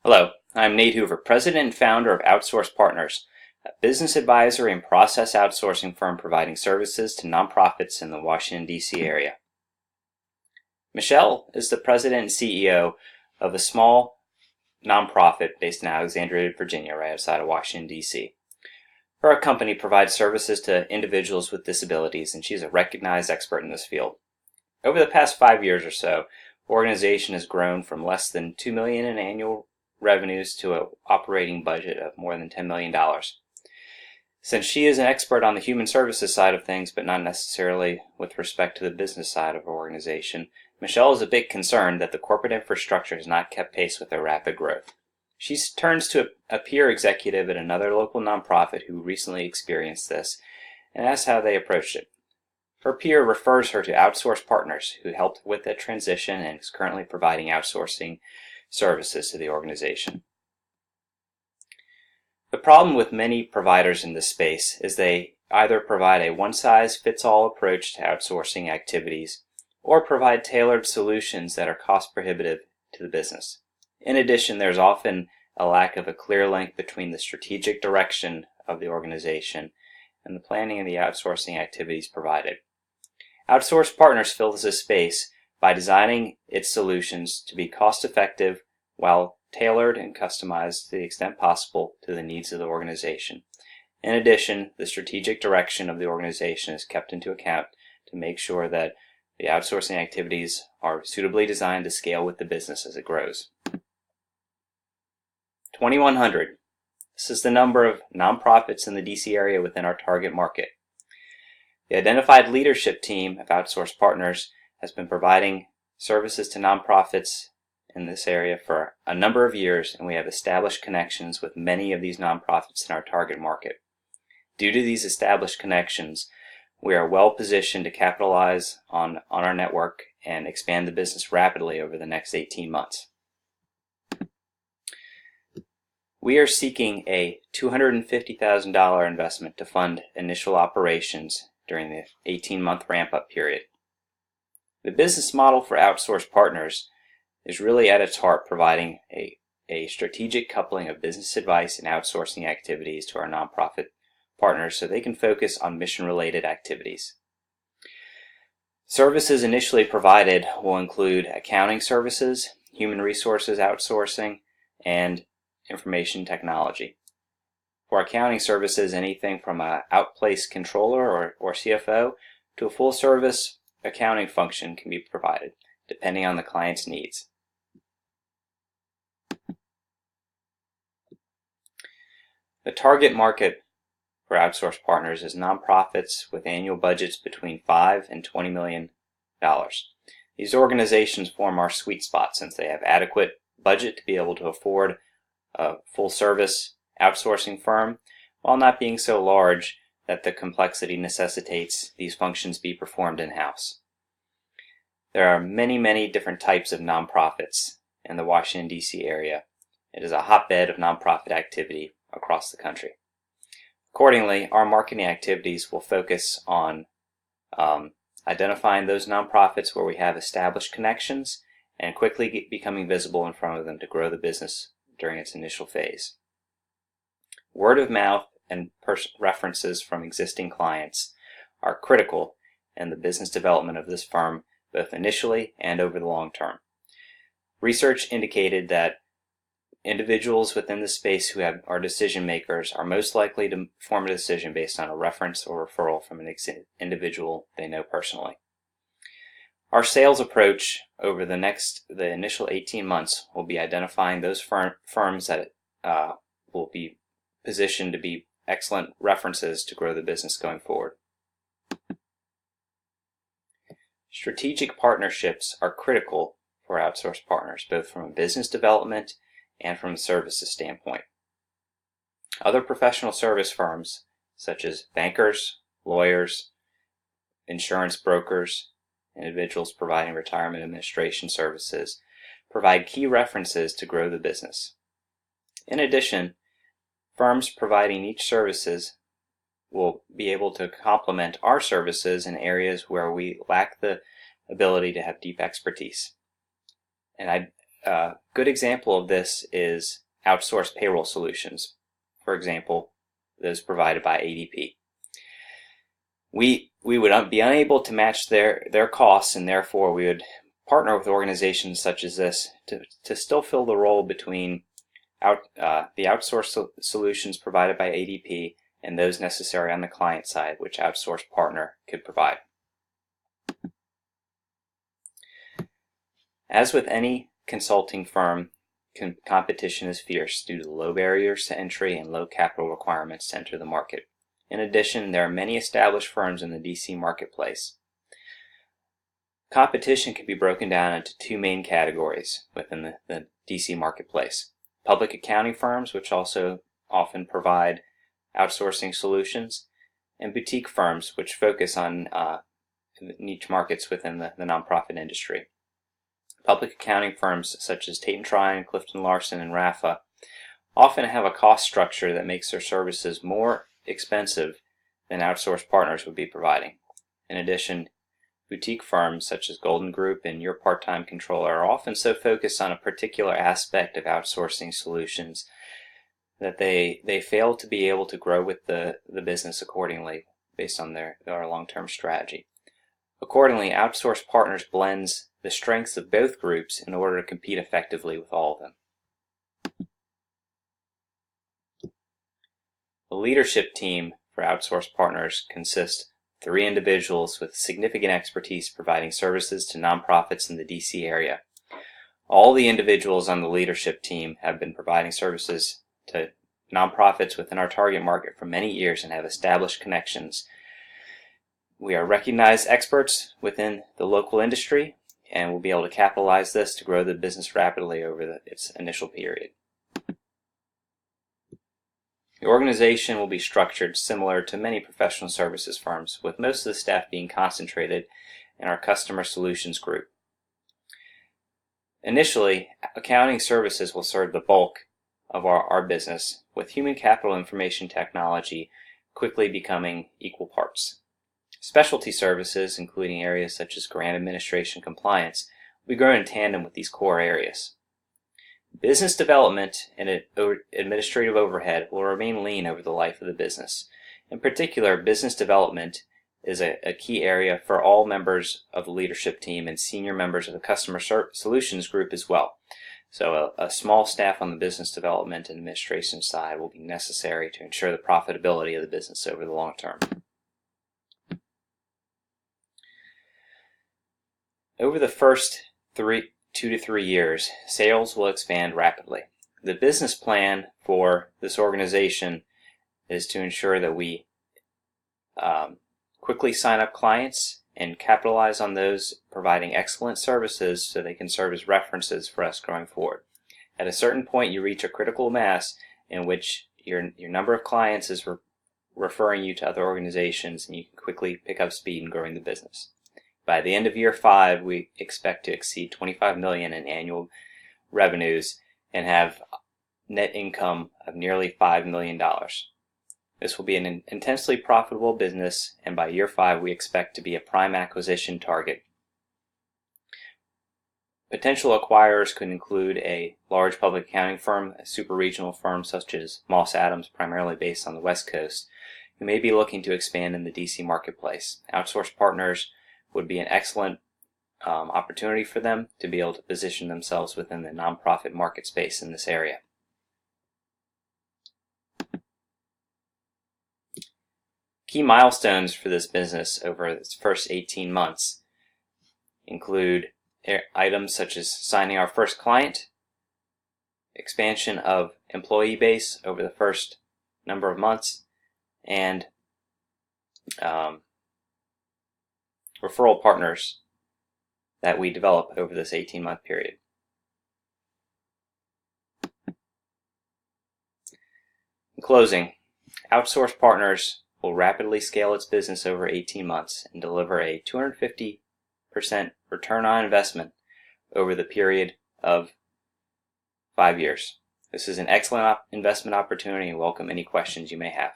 Hello, I'm Nate Hoover, President and founder of Outsource Partners, a business advisory and process outsourcing firm providing services to nonprofits in the Washington, D.C. area. Michelle is the President and CEO of a small nonprofit based in Alexandria, Virginia, right outside of Washington, D.C. Her company provides services to individuals with disabilities, and she's a recognized expert in this field. Over the past 5 years or so, the organization has grown from less than $2 million in annual revenues to an operating budget of more than $10 million. Since she is an expert on the human services side of things, but not necessarily with respect to the business side of her organization, Michelle is a bit concerned that the corporate infrastructure has not kept pace with their rapid growth. She turns to a peer executive at another local nonprofit who recently experienced this and asks how they approached it. Her peer refers her to Outsource Partners, who helped with that transition and is currently providing outsourcing services to the organization. The problem with many providers in this space is they either provide a one-size-fits-all approach to outsourcing activities or provide tailored solutions that are cost-prohibitive to the business. In addition, there's often a lack of a clear link between the strategic direction of the organization and the planning of the outsourcing activities provided. Outsource Partners fills this space by designing its solutions to be cost-effective while tailored and customized to the extent possible to the needs of the organization. In addition, the strategic direction of the organization is kept into account to make sure that the outsourcing activities are suitably designed to scale with the business as it grows. 2,100. This is the number of nonprofits in the DC area within our target market. The identified leadership team of Outsource Partners has been providing services to nonprofits in this area for a number of years, and we have established connections with many of these nonprofits in our target market. Due to these established connections, we are well positioned to capitalize on our network and expand the business rapidly over the next 18 months. We are seeking a $250,000 investment to fund initial operations during the 18-month ramp-up period. The business model for Outsource Partners is really at its heart providing a strategic coupling of business advice and outsourcing activities to our nonprofit partners so they can focus on mission-related activities. Services initially provided will include accounting services, human resources outsourcing, and information technology. For accounting services, anything from an outplaced controller or CFO to a full-service accounting function can be provided, depending on the client's needs. The target market for Outsource Partners is nonprofits with annual budgets between $5 and $20 million. These organizations form our sweet spot since they have adequate budget to be able to afford a full-service outsourcing firm, while not being so large that the complexity necessitates these functions be performed in-house. There are many different types of nonprofits in the Washington, D.C. area. It is a hotbed of nonprofit activity across the country. Accordingly, our marketing activities will focus on identifying those nonprofits where we have established connections and quickly becoming visible in front of them to grow the business during its initial phase. Word of mouth and references from existing clients are critical in the business development of this firm, both initially and over the long term. Research indicated that individuals within the space who are decision makers are most likely to form a decision based on a reference or referral from an individual they know personally. Our sales approach over the initial 18 months will be identifying those firms that will be positioned to be excellent references to grow the business going forward. Strategic partnerships are critical for Outsource Partners, both from a business development and from a services standpoint. Other professional service firms, such as bankers, lawyers, insurance brokers, individuals providing retirement administration services, provide key references to grow the business. In addition, firms providing niche services will be able to complement our services in areas where we lack the ability to have deep expertise. And A good example of this is outsourced payroll solutions, for example, those provided by ADP. We would be unable to match their costs, and therefore we would partner with organizations such as this to still fill the role between the outsourced solutions provided by ADP and those necessary on the client side, which outsourced partner could provide. As with any consulting firm, competition is fierce due to low barriers to entry and low capital requirements to enter the market. In addition, there are many established firms in the DC marketplace. Competition can be broken down into two main categories within the DC marketplace. Public accounting firms, which also often provide outsourcing solutions, and boutique firms, which focus on niche markets within the nonprofit industry. Public accounting firms such as Tate & Trine, Clifton Larson, and RAFA often have a cost structure that makes their services more expensive than outsourced partners would be providing. In addition, boutique firms such as Golden Group and Your Part-Time Controller are often so focused on a particular aspect of outsourcing solutions that they fail to be able to grow with the business accordingly based on their long-term strategy. Accordingly, outsourced partners blends the strengths of both groups in order to compete effectively with all of them. The leadership team for outsourced partners consists of 3 individuals with significant expertise providing services to nonprofits in the DC area. All the individuals on the leadership team have been providing services to nonprofits within our target market for many years and have established connections. We are recognized experts within the local industry and will be able to capitalize this to grow the business rapidly over its initial period. The organization will be structured similar to many professional services firms, with most of the staff being concentrated in our customer solutions group. Initially, accounting services will serve the bulk of our business, with human capital information technology quickly becoming equal parts. Specialty services, including areas such as grant administration compliance, will be grown in tandem with these core areas. Business development and administrative overhead will remain lean over the life of the business. In particular, business development is a key area for all members of the leadership team and senior members of the customer solutions group as well. So a small staff on the business development and administration side will be necessary to ensure the profitability of the business over the long term. Over the first 2 to 3 years, sales will expand rapidly. The business plan for this organization is to ensure that we quickly sign up clients and capitalize on those providing excellent services so they can serve as references for us going forward. At a certain point, you reach a critical mass in which your number of clients is referring you to other organizations, and you can quickly pick up speed in growing the business. By the end of year 5, we expect to exceed $25 million in annual revenues and have net income of nearly $5 million. This will be an intensely profitable business, and by year 5, we expect to be a prime acquisition target. Potential acquirers could include a large public accounting firm, a super regional firm such as Moss Adams, primarily based on the West Coast, who may be looking to expand in the DC marketplace. Outsourced partners would be an excellent opportunity for them to be able to position themselves within the nonprofit market space in this area. Key milestones for this business over its first 18 months include items such as signing our first client, expansion of employee base over the first number of months, and referral partners that we develop over this 18-month period. In closing, outsourced partners will rapidly scale its business over 18 months and deliver a 250% return on investment over the period of 5 years. This is an excellent investment opportunity and welcome any questions you may have.